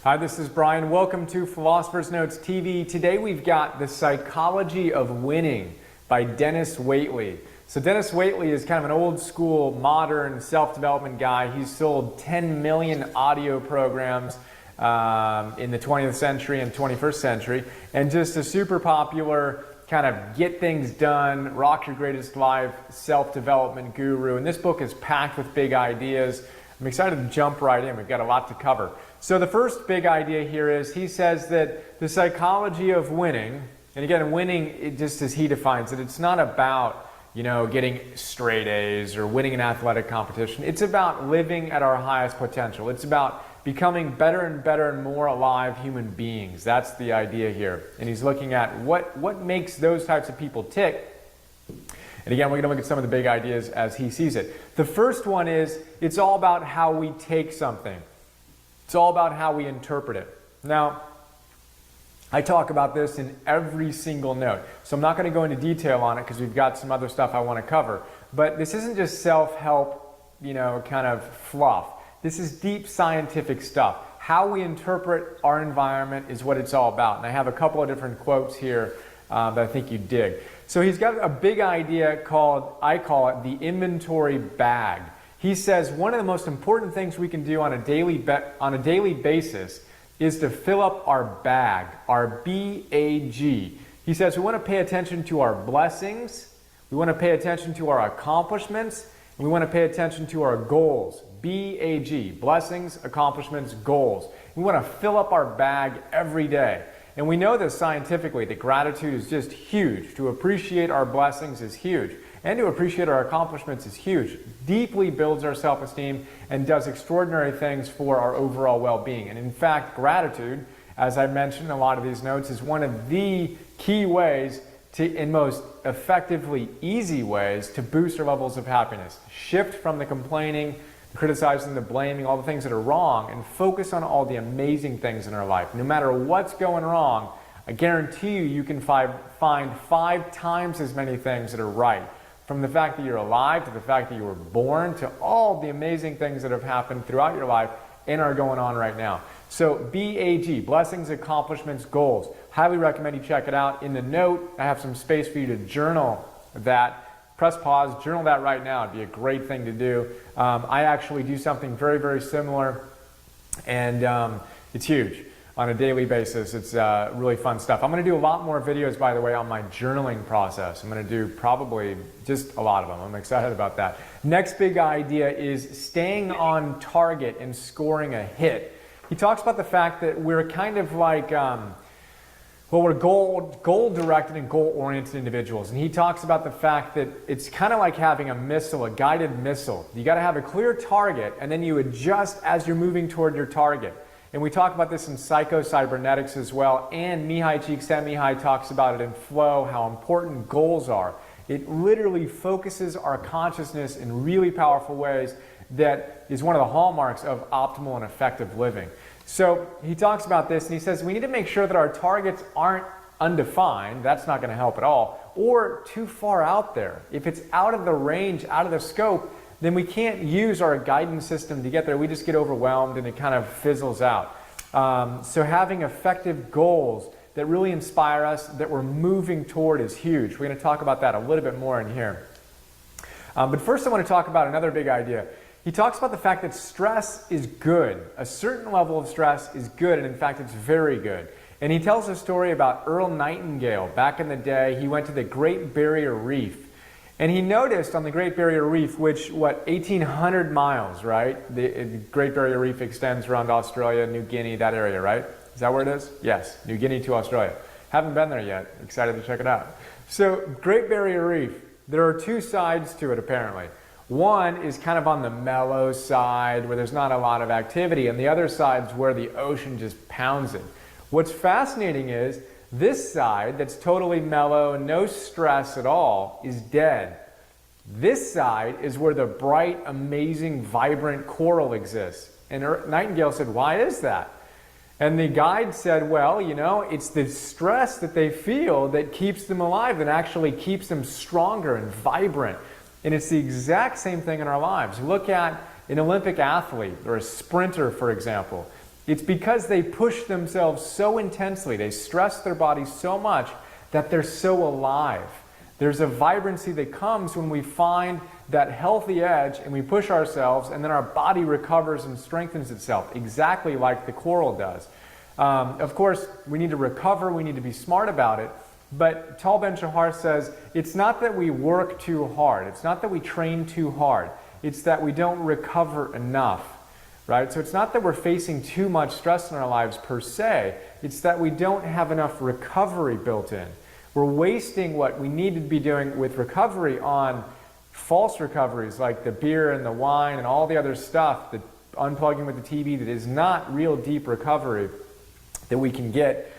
Hi, this is Brian. Welcome to Philosopher's Notes TV. Today we've got The Psychology of Winning by Dennis Waitley. So Dennis Waitley is kind of an old school, modern self-development guy. He's sold 10 million audio programs in the 20th century and 21st century, and just a super popular kind of get things done, rock your greatest life, self-development guru. And this book is packed with big ideas. I'm excited to jump right in. We've got a lot to cover. So the first big idea here is he says that the psychology of winning, and again, winning, just as he defines it, it's not about, getting straight A's or winning an athletic competition. It's about living at our highest potential. It's about becoming better and better and more alive human beings. That's the idea here. And he's looking at what makes those types of people tick. And again, we're going to look at some of the big ideas as he sees it. The first one is, it's all about how we take something. It's all about how we interpret it. Now, I talk about this in every single note, so I'm not going to go into detail on it because we've got some other stuff I want to cover. But this isn't just self-help, kind of fluff. This is deep scientific stuff. How we interpret our environment is what it's all about. And I have a couple of different quotes here that I think you dig. So he's got a big idea called, I call it the inventory bag. He says one of the most important things we can do on a daily basis is to fill up our bag, our B-A-G. He says we want to pay attention to our blessings, we want to pay attention to our accomplishments, and we want to pay attention to our goals. B-A-G, blessings, accomplishments, goals. We want to fill up our bag every day. And we know this scientifically, that gratitude is just huge. To appreciate our blessings is huge. And to appreciate our accomplishments is huge. Deeply builds our self-esteem and does extraordinary things for our overall well-being. And in fact, gratitude, as I mentioned in a lot of these notes, is one of the key ways and most effectively easy ways to boost our levels of happiness. Shift from the complaining, the criticizing, the blaming, all the things that are wrong, and focus on all the amazing things in our life. No matter what's going wrong, I guarantee you can find 5 times as many things that are right. From the fact that you're alive, to the fact that you were born, to all the amazing things that have happened throughout your life and are going on right now. So BAG, blessings, accomplishments, goals. Highly recommend you check it out. In the note, I have some space for you to journal that. Press pause, journal that right now. It'd be a great thing to do. I actually do something very, very similar, and it's huge. On a daily basis. It's really fun stuff. I'm going to do a lot more videos, by the way, on my journaling process. I'm going to do probably just a lot of them. I'm excited about that. Next big idea is staying on target and scoring a hit. He talks about the fact that we're kind of like, we're goal-directed and goal-oriented individuals. And he talks about the fact that it's kind of like having a missile, a guided missile. You got to have a clear target, and then you adjust as you're moving toward your target. And we talk about this in psycho-cybernetics as well, and Mihai Csikszentmihalyi talks about it in Flow, how important goals are. It literally focuses our consciousness in really powerful ways that is one of the hallmarks of optimal and effective living. So he talks about this, and he says we need to make sure that our targets aren't undefined, that's not going to help at all, or too far out there. If it's out of the range, out of the scope, then we can't use our guidance system to get there. We just get overwhelmed and it kind of fizzles out. So having effective goals that really inspire us, that we're moving toward, is huge. We're going to talk about that a little bit more in here. But first I want to talk about another big idea. He talks about the fact that stress is good. A certain level of stress is good, and in fact it's very good. And he tells a story about Earl Nightingale. Back in the day, he went to the Great Barrier Reef. And he noticed on the Great Barrier Reef, which, 1,800 miles, right? The Great Barrier Reef extends around Australia, New Guinea, that area, right? Is that where it is? Yes, New Guinea to Australia. Haven't been there yet. Excited to check it out. So Great Barrier Reef, there are two sides to it apparently. One is kind of on the mellow side where there's not a lot of activity, and the other side is where the ocean just pounds it. What's fascinating is this side that's totally mellow, no stress at all, is dead. This side is where the bright, amazing, vibrant coral exists. And Nightingale said, why is that? And the guide said, well, you know, it's the stress that they feel that keeps them alive, that actually keeps them stronger and vibrant. And it's the exact same thing in our lives. Look at an Olympic athlete or a sprinter, for example. It's because they push themselves so intensely, they stress their bodies so much that they're so alive. There's a vibrancy that comes when we find that healthy edge and we push ourselves, and then our body recovers and strengthens itself, exactly like the coral does. Of course, we need to recover, we need to be smart about it, but Tal Ben-Shahar says it's not that we work too hard, it's not that we train too hard, it's that we don't recover enough. Right? So it's not that we're facing too much stress in our lives per se, it's that we don't have enough recovery built in. We're wasting what we need to be doing with recovery on false recoveries like the beer and the wine and all the other stuff, the unplugging with the TV, that is not real deep recovery that we can get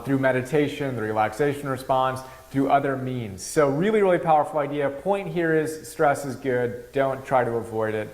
through meditation, the relaxation response, through other means. So really, really powerful idea. Point here is stress is good. Don't try to avoid it.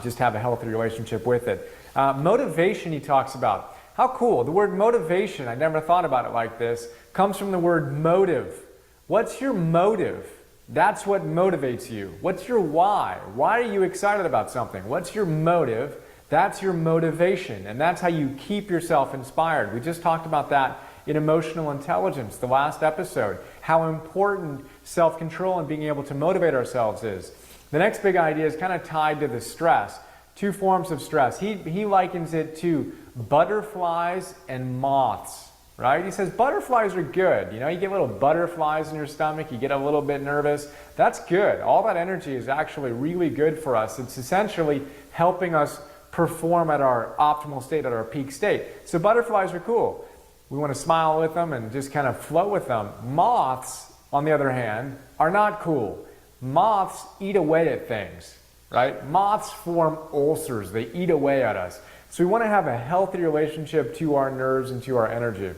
Just have a healthy relationship with it. Motivation he talks about. How cool. The word motivation, I never thought about it like this, comes from the word motive. What's your motive? That's what motivates you. What's your why? Why are you excited about something? What's your motive? That's your motivation, and that's how you keep yourself inspired. We just talked about that in emotional intelligence, the last episode, how important self-control and being able to motivate ourselves is. The next big idea is kind of tied to the stress. Two forms of stress. He likens it to butterflies and moths, right? He says butterflies are good. You know, you get little butterflies in your stomach, you get a little bit nervous. That's good. All that energy is actually really good for us. It's essentially helping us perform at our optimal state, at our peak state. So butterflies are cool. We want to smile with them and just kind of float with them. Moths, on the other hand, are not cool. Moths eat away at things, right? Moths form ulcers. They eat away at us. So we want to have a healthy relationship to our nerves and to our energy.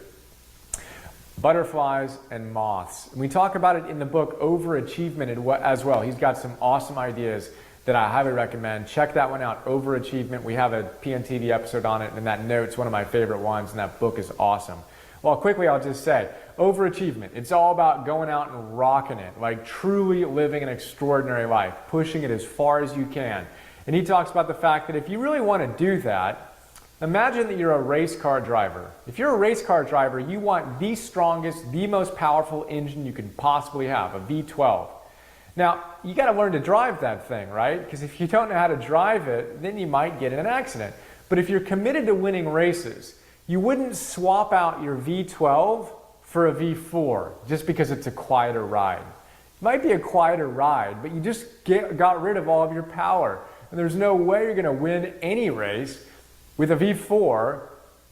Butterflies and moths. And we talk about it in the book Overachievement as well. He's got some awesome ideas that I highly recommend. Check that one out, Overachievement. We have a PNTV episode on it, and that note's one of my favorite ones, and that book is awesome. Well, quickly, I'll just say, overachievement. It's all about going out and rocking it, like truly living an extraordinary life, pushing it as far as you can. And he talks about the fact that if you really want to do that, imagine that you're a race car driver. If you're a race car driver, you want the strongest, the most powerful engine you can possibly have, a V12. Now, you got to learn to drive that thing, right? Because if you don't know how to drive it, then you might get in an accident. But if you're committed to winning races, you wouldn't swap out your V12 for a V4 just because it's a quieter ride. It might be a quieter ride, but you just got rid of all of your power. And there's no way you're going to win any race with a V4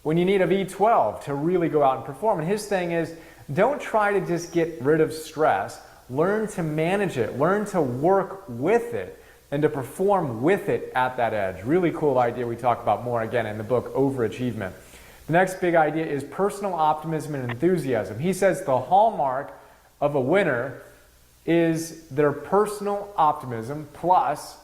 when you need a V12 to really go out and perform. And his thing is, don't try to just get rid of stress. Learn to manage it. Learn to work with it and to perform with it at that edge. Really cool idea we talk about more again in the book Overachievement. The next big idea is personal optimism and enthusiasm. He says the hallmark of a winner is their personal optimism plus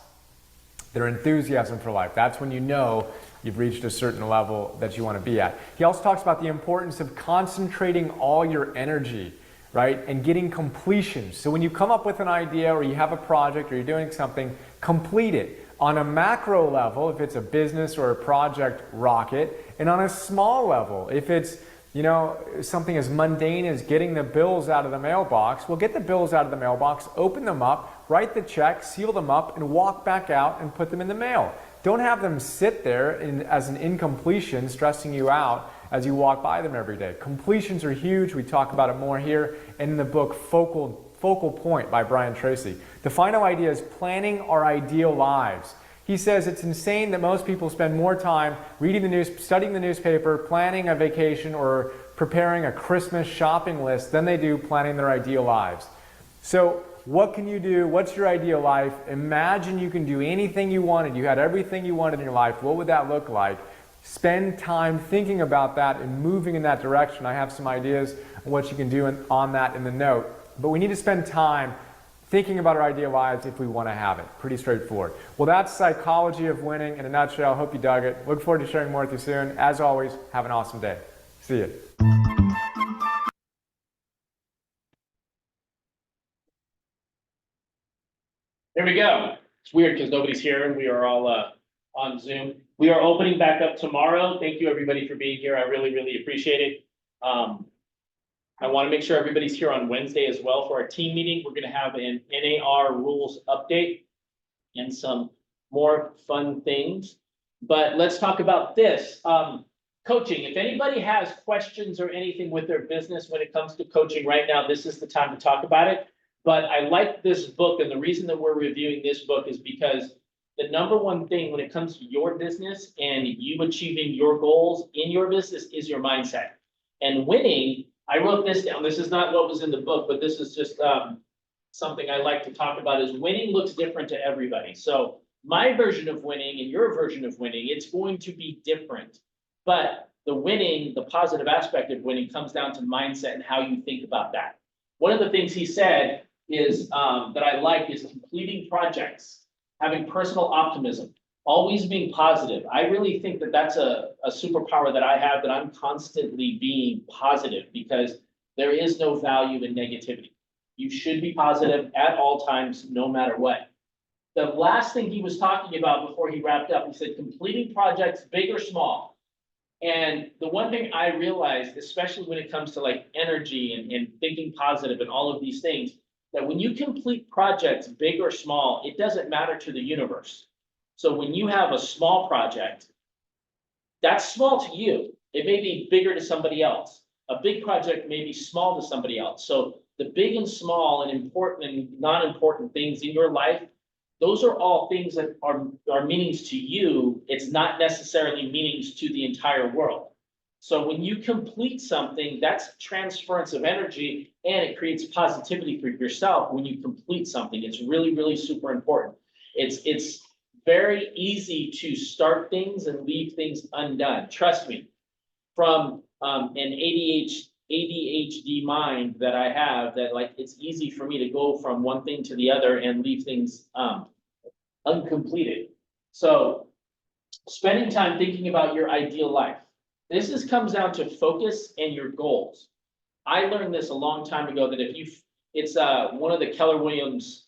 their enthusiasm for life. That's when you know you've reached a certain level that you want to be at. He also talks about the importance of concentrating all your energy, right, and getting completion. So when you come up with an idea or you have a project or you're doing something, complete it. On a macro level, if it's a business or a project, rock it. And on a small level, if it's, you know, something as mundane as getting the bills out of the mailbox, well, get the bills out of the mailbox, open them up, write the check, seal them up, and walk back out and put them in the mail. Don't have them sit there as an incompletion, stressing you out as you walk by them every day. Completions are huge. We talk about it more here and in the book Focal Point by Brian Tracy. The final idea is planning our ideal lives. He says it's insane that most people spend more time reading the news, studying the newspaper, planning a vacation, or preparing a Christmas shopping list than they do planning their ideal lives. So what can you do? What's your ideal life? Imagine you can do anything you wanted. You had everything you wanted in your life. What would that look like? Spend time thinking about that and moving in that direction. I have some ideas on what you can do on that in the note. But we need to spend time thinking about our ideal lives if we want to have it. Pretty straightforward. Well, that's Psychology of Winning in a nutshell. Hope you dug it. Look forward to sharing more with you soon. As always, have an awesome day. See you. There we go. It's weird because nobody's here and we are all on Zoom. We are opening back up tomorrow. Thank you everybody for being here. I really, really appreciate it. I want to make sure everybody's here on Wednesday as well for our team meeting. We're going to have an NAR rules update and some more fun things. But let's talk about this. Coaching. If anybody has questions or anything with their business when it comes to coaching right now, this is the time to talk about it. But I like this book, and the reason that we're reviewing this book is because the number one thing when it comes to your business and you achieving your goals in your business is your mindset. And winning, I wrote this down. This is not what was in the book, but this is just something I like to talk about is winning looks different to everybody. So my version of winning and your version of winning, it's going to be different. But the winning, the positive aspect of winning comes down to mindset and how you think about that. One of the things he said is that I like is completing projects, having personal optimism, always being positive. I really think that that's a superpower that I have, that I'm constantly being positive because there is no value in negativity. You should be positive at all times, no matter what. The last thing he was talking about before he wrapped up, he said completing projects, big or small. And the one thing I realized, especially when it comes to like energy and thinking positive and all of these things, that when you complete projects, big or small, it doesn't matter to the universe. So when you have a small project, that's small to you. It may be bigger to somebody else. A big project may be small to somebody else. So the big and small and important and non-important things in your life, those are all things that are meanings to you. It's not necessarily meanings to the entire world. So when you complete something, that's transference of energy and it creates positivity for yourself when you complete something. It's really, really super important. It's very easy to start things and leave things undone. Trust me, from an ADHD mind that I have, that like it's easy for me to go from one thing to the other and leave things uncompleted. So spending time thinking about your ideal life. This comes down to focus and your goals. I learned this a long time ago that it's one of the Keller Williams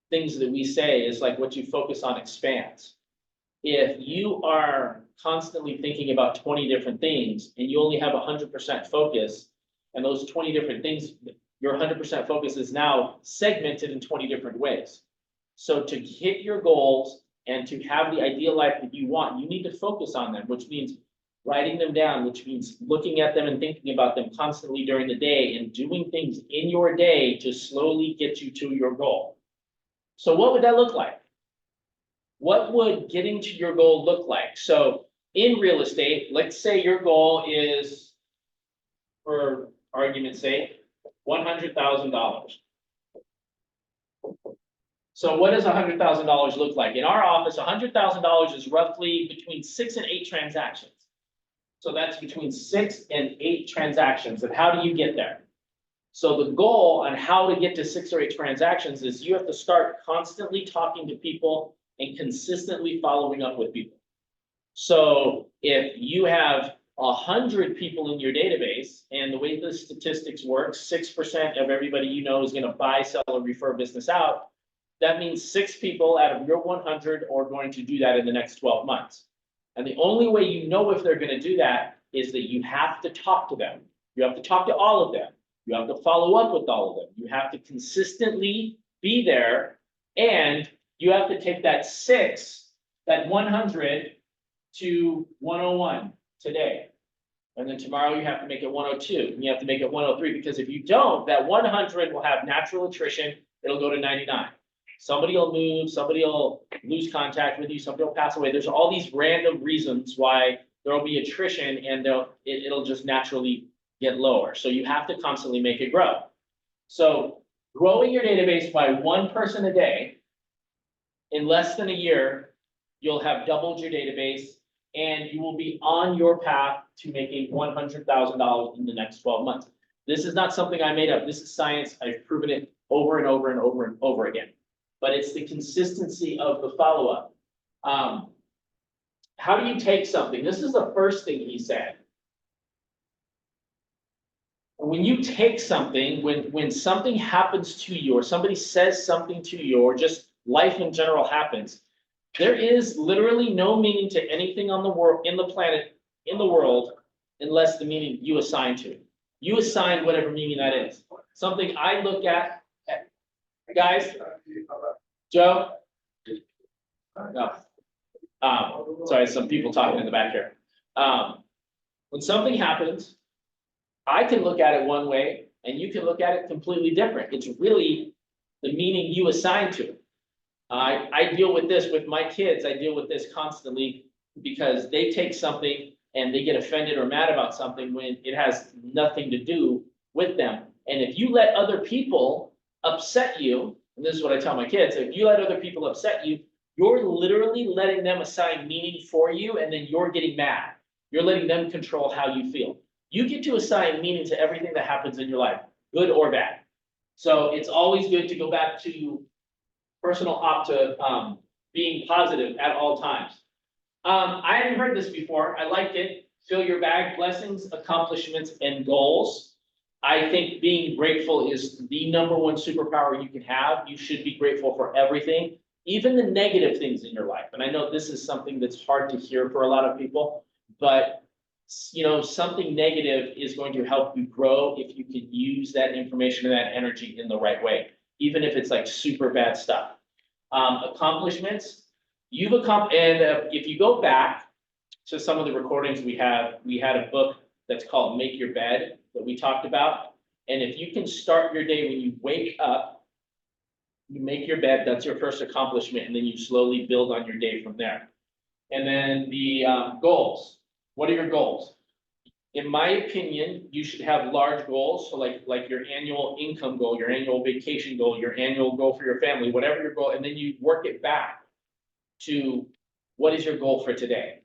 things that we say is like what you focus on expands. If you are constantly thinking about 20 different things and you only have 100% focus, and those 20 different things, your 100% focus is now segmented in 20 different ways. So to hit your goals and to have the ideal life that you want, you need to focus on them, which means writing them down, which means looking at them and thinking about them constantly during the day and doing things in your day to slowly get you to your goal. So what would that look like? What would getting to your goal look like? So in real estate, let's say your goal is, for argument's sake, $100,000. So what does $100,000 look like? In our office, $100,000 is roughly between 6 and 8 transactions. So that's between 6 and 8 transactions. And how do you get there? So the goal on how to get to 6 or 8 transactions is you have to start constantly talking to people and consistently following up with people. So if you have 100 people in your database, and the way the statistics work, 6% of everybody you know is going to buy, sell, or refer business out. That means 6 people out of your 100 are going to do that in the next 12 months. And the only way you know if they're going to do that is that you have to talk to them. You have to talk to all of them. You have to follow up with all of them. You have to consistently be there, and you have to take that 100 to 101 today. And then tomorrow you have to make it 102, and you have to make it 103, because if you don't, that 100 will have natural attrition. It'll go to 99. Somebody will move, somebody will lose contact with you, somebody will pass away. There's all these random reasons why there'll be attrition and it'll just naturally get lower. So you have to constantly make it grow. So growing your database by one person a day, in less than a year, you'll have doubled your database and you will be on your path to making $100,000 in the next 12 months. This is not something I made up. This is science. I've proven it over and over and over and over again. But it's the consistency of the follow-up. How do you take something? This is the first thing he said. When you take something, when something happens to you, or somebody says something to you, or just life in general happens, there is literally no meaning to anything on the world, in the planet, in the world, unless the meaning you assign to it. You assign whatever meaning that is. Something I look at, guys, Joe? No. Sorry, some people talking in the back here. When something happens, I can look at it one way and you can look at it completely different. It's really the meaning you assign to it. I deal with this with my kids. I deal with this constantly because they take something and they get offended or mad about something when it has nothing to do with them. And if you let other people upset you, and this is what I tell my kids, if you let other people upset you, you're literally letting them assign meaning for you, and then you're getting mad. You're letting them control how you feel. You get to assign meaning to everything that happens in your life, good or bad. So it's always good to go back to personal opt to being positive at all times. I hadn't heard this before. I liked it. Fill your bag, blessings, accomplishments, and goals. I think being grateful is the number one superpower you can have. You should be grateful for everything, even the negative things in your life. And I know this is something that's hard to hear for a lot of people, but you know, something negative is going to help you grow if you can use that information and that energy in the right way, even if it's like super bad stuff. Accomplishments, you've accomplished, and if you go back to some of the recordings we had a book that's called Make Your Bed that we talked about. And if you can start your day when you wake up, you make your bed, that's your first accomplishment, and then you slowly build on your day from there. And then the goals. What are your goals? In my opinion, you should have large goals. So like your annual income goal, your annual vacation goal, your annual goal for your family, whatever your goal, and then you work it back to what is your goal for today?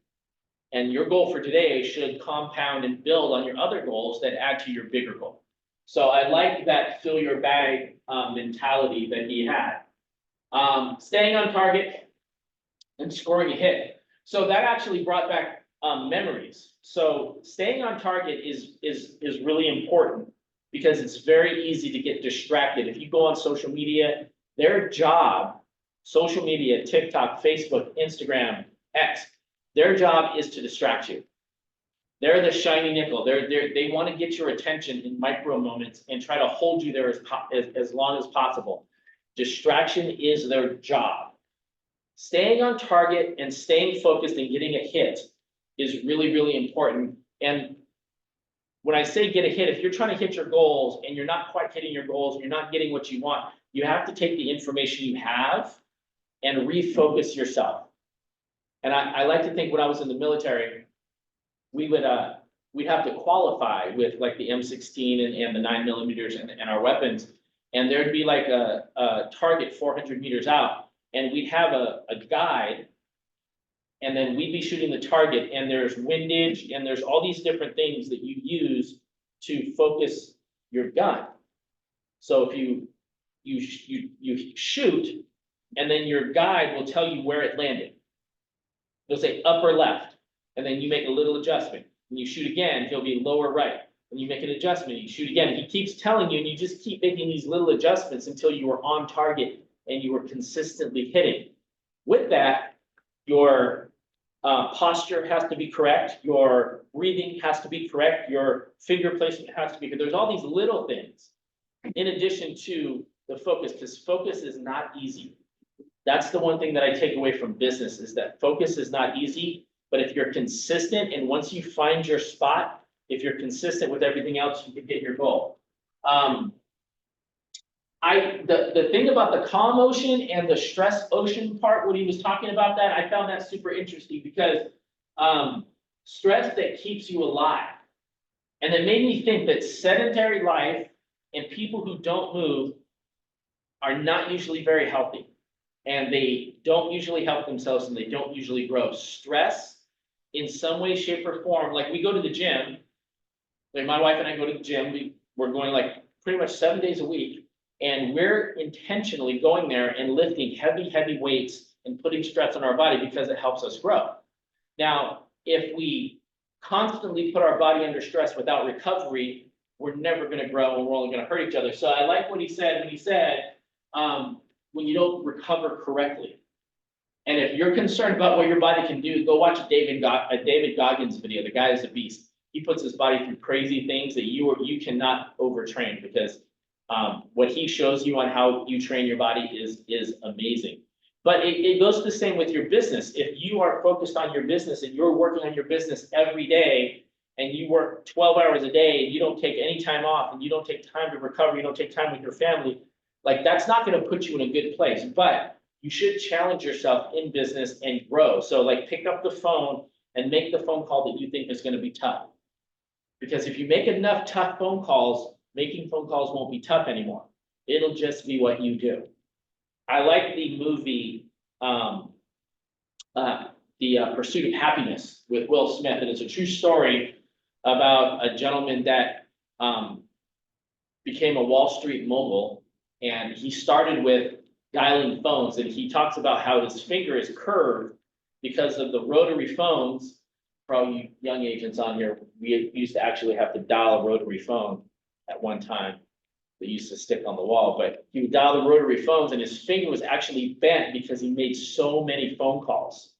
And your goal for today should compound and build on your other goals that add to your bigger goal. So I like that fill your bag mentality that he had. Staying on target and scoring a hit. So that actually brought back memories. So staying on target is really important because it's very easy to get distracted. If you go on social media, their job, social media, TikTok, Facebook, Instagram, X, their job is to distract you. They're the shiny nickel. They want to get your attention in micro moments and try to hold you there as long as possible. Distraction is their job. Staying on target and staying focused and getting a hit is really, really important. And when I say get a hit, if you're trying to hit your goals and you're not quite hitting your goals, and you're not getting what you want, you have to take the information you have and refocus yourself. And I like to think when I was in the military, we'd have to qualify with like the M16 and the 9mm and our weapons. And there'd be like a target 400 meters out, and we'd have a guide, and then we'd be shooting the target, and there's windage, and there's all these different things that you use to focus your gun. So if you shoot, and then your guide will tell you where it landed. He'll say upper left, and then you make a little adjustment. When you shoot again, he'll be lower right. When you make an adjustment, you shoot again. He keeps telling you, and you just keep making these little adjustments until you are on target and you are consistently hitting. With that, your posture has to be correct, your breathing has to be correct, your finger placement has to be good. There's all these little things in addition to the focus, because focus is not easy. That's the one thing that I take away from business, is that focus is not easy, but if you're consistent, and once you find your spot, if you're consistent with everything else, you can get your goal. The thing about the calm ocean and the stress ocean part, when he was talking about that, I found that super interesting because stress that keeps you alive. And it made me think that sedentary life and people who don't move are not usually very healthy. And they don't usually help themselves and they don't usually grow. Stress in some way, shape, or form, like we go to the gym, like my wife and I go to the gym, we're going like pretty much 7 days a week, and we're intentionally going there and lifting heavy weights and putting stress on our body because it helps us grow. Now, if we constantly put our body under stress without recovery, we're never gonna grow and we're only gonna hurt each other. So I like what he said when he said, when you don't recover correctly. And if you're concerned about what your body can do, go watch a David Goggins video. The guy is a beast. He puts his body through crazy things that you cannot overtrain, because what he shows you on how you train your body is amazing. But it goes the same with your business. If you are focused on your business and you're working on your business every day, and you work 12 hours a day and you don't take any time off and you don't take time to recover, you don't take time with your family, like that's not going to put you in a good place. But you should challenge yourself in business and grow. So like pick up the phone and make the phone call that you think is going to be tough. Because if you make enough tough phone calls, making phone calls won't be tough anymore. It'll just be what you do. I like the movie, Pursuit of Happiness with Will Smith, and it's a true story about a gentleman that became a Wall Street mogul, and he started with dialing phones, and he talks about how his finger is curved because of the rotary phones. For all you young agents on here, we used to actually have to dial a rotary phone at one time. They used to stick on the wall, but he would dial the rotary phones and his finger was actually bent because he made so many phone calls.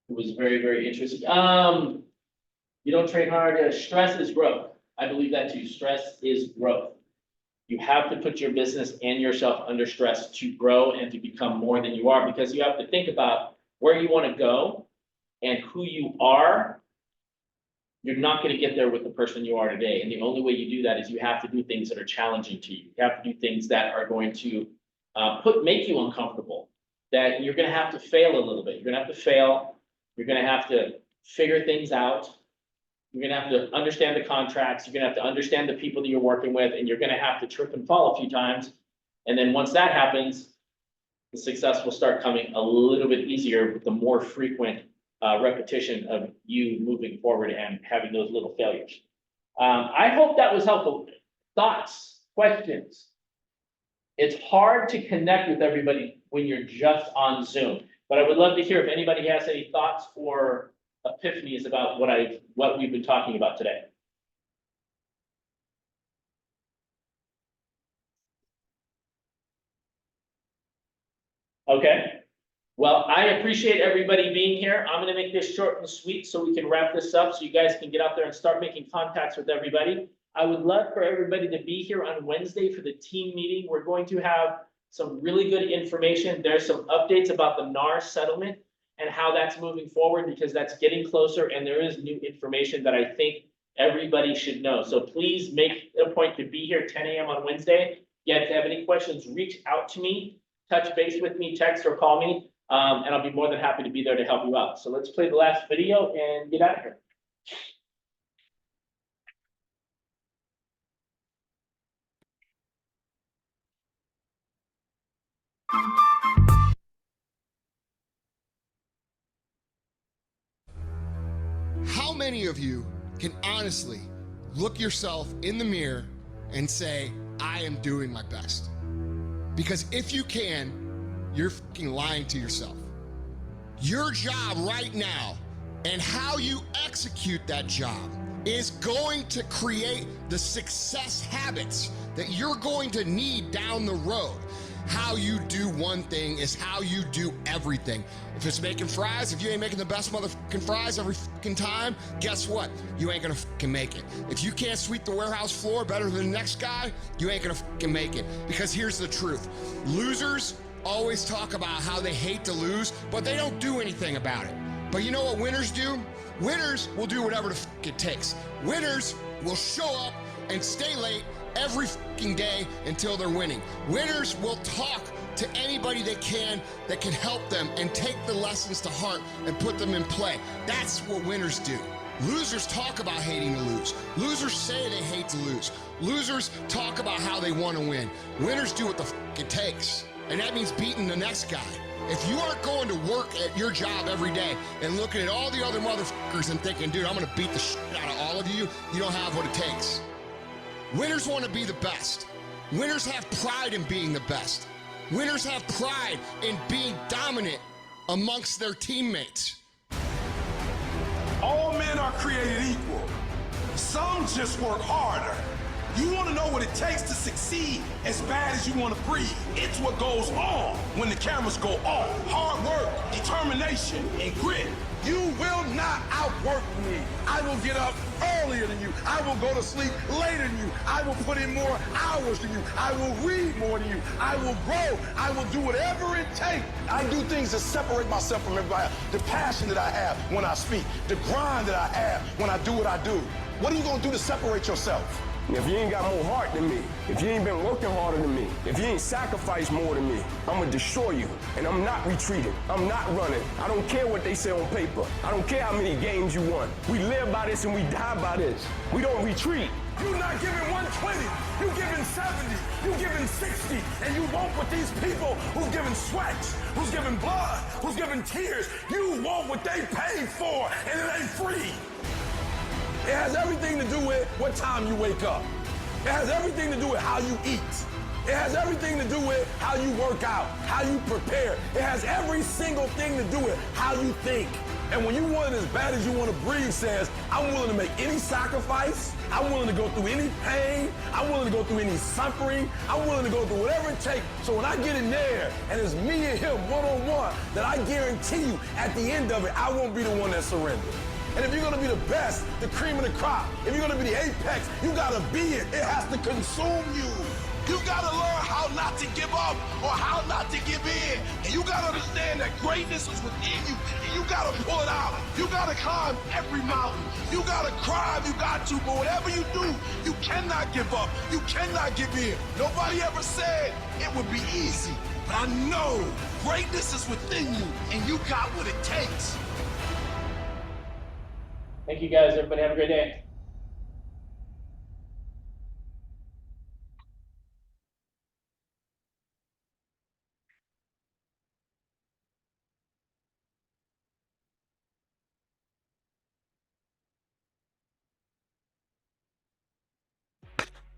It was very interesting. You don't train hard. Stress is growth. I believe that too. Stress is growth. You have to put your business and yourself under stress to grow and to become more than you are, because you have to think about where you want to go and who you are. You're not going to get there with the person you are today. And the only way you do that is you have to do things that are challenging to you. You have to do things that are going to make you uncomfortable, that you're going to have to fail a little bit. You're going to have to fail. You're going to have to figure things out. You're going to have to understand the contracts. You're going to have to understand the people that you're working with, and you're going to have to trip and fall a few times. And then once that happens, the success will start coming a little bit easier with the more frequent repetition of you moving forward and having those little failures. I hope that was helpful. Thoughts, questions? It's hard to connect with everybody when you're just on Zoom, but I would love to hear if anybody has any thoughts or epiphanies about what we've been talking about today. Okay. Well, I appreciate everybody being here. I'm going to make this short and sweet so we can wrap this up so you guys can get out there and start making contacts with everybody. I would love for everybody to be here on Wednesday for the team meeting. We're going to have some really good information. There's some updates about the NAR settlement and how that's moving forward, because that's getting closer and there is new information that I think everybody should know. So please make it a point to be here 10 a.m. on Wednesday. If you guys have any questions, reach out to me, touch base with me, text or call me. And I'll be more than happy to be there to help you out. So let's play the last video and get out of here. How many of you can honestly look yourself in the mirror and say, I am doing my best? Because if you can, you're fucking lying to yourself. Your job right now and how you execute that job is going to create the success habits that you're going to need down the road. How you do one thing is how you do everything. If it's making fries, if you ain't making the best motherfucking fries every fucking time, guess what? You ain't gonna fucking make it. If you can't sweep the warehouse floor better than the next guy, you ain't gonna fucking make it. Because here's the truth. Losers always talk about how they hate to lose, but they don't do anything about it. But you know what winners do? Winners will do whatever the fuck it takes. Winners will show up and stay late every fucking day until they're winning. Winners will talk to anybody they can that can help them and take the lessons to heart and put them in play. That's what winners do. Losers talk about hating to lose. Losers say they hate to lose. Losers talk about how they want to win. Winners do what the it takes. And that means beating the next guy. If you aren't going to work at your job every day and looking at all the other motherfuckers and thinking, dude, I'm gonna beat the shit out of all of you, you don't have what it takes. Winners want to be the best. Winners have pride in being the best. Winners have pride in being dominant amongst their teammates. All men are created equal. Some just work harder. You want to know what it takes to succeed as bad as you want to breathe. It's what goes on when the cameras go off. Hard work, determination, and grit. You will not outwork me. I will get up earlier than you. I will go to sleep later than you. I will put in more hours than you. I will read more than you. I will grow. I will do whatever it takes. I do things to separate myself from everybody. The passion that I have when I speak. The grind that I have when I do what I do. What are you going to do to separate yourself? If you ain't got more heart than me, if you ain't been working harder than me, if you ain't sacrificed more than me, I'm gonna destroy you. And I'm not retreating. I'm not running. I don't care what they say on paper. I don't care how many games you won. We live by this and we die by this. We don't retreat. You're not giving 120. You're giving 70. You're giving 60. And you want what these people who's giving sweat, who's giving blood, who's giving tears, you want what they paid for, and it ain't free. It has everything to do with what time you wake up. It has everything to do with how you eat. It has everything to do with how you work out, how you prepare. It has every single thing to do with how you think. And when you want it as bad as you want to breathe says, I'm willing to make any sacrifice. I'm willing to go through any pain. I'm willing to go through any suffering. I'm willing to go through whatever it takes. So when I get in there and it's me and him one-on-one, that I guarantee you at the end of it, I won't be the one that surrendered. And if you're gonna be the best, the cream of the crop, if you're gonna be the apex, you gotta be it. It has to consume you. You gotta learn how not to give up or how not to give in. And you gotta understand that greatness is within you and you gotta pull it out. You gotta climb every mountain. You gotta cry if you got to, but whatever you do, you cannot give up. You cannot give in. Nobody ever said it would be easy. But I know greatness is within you and you got what it takes. Thank you guys. Everybody have a great day.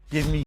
Give me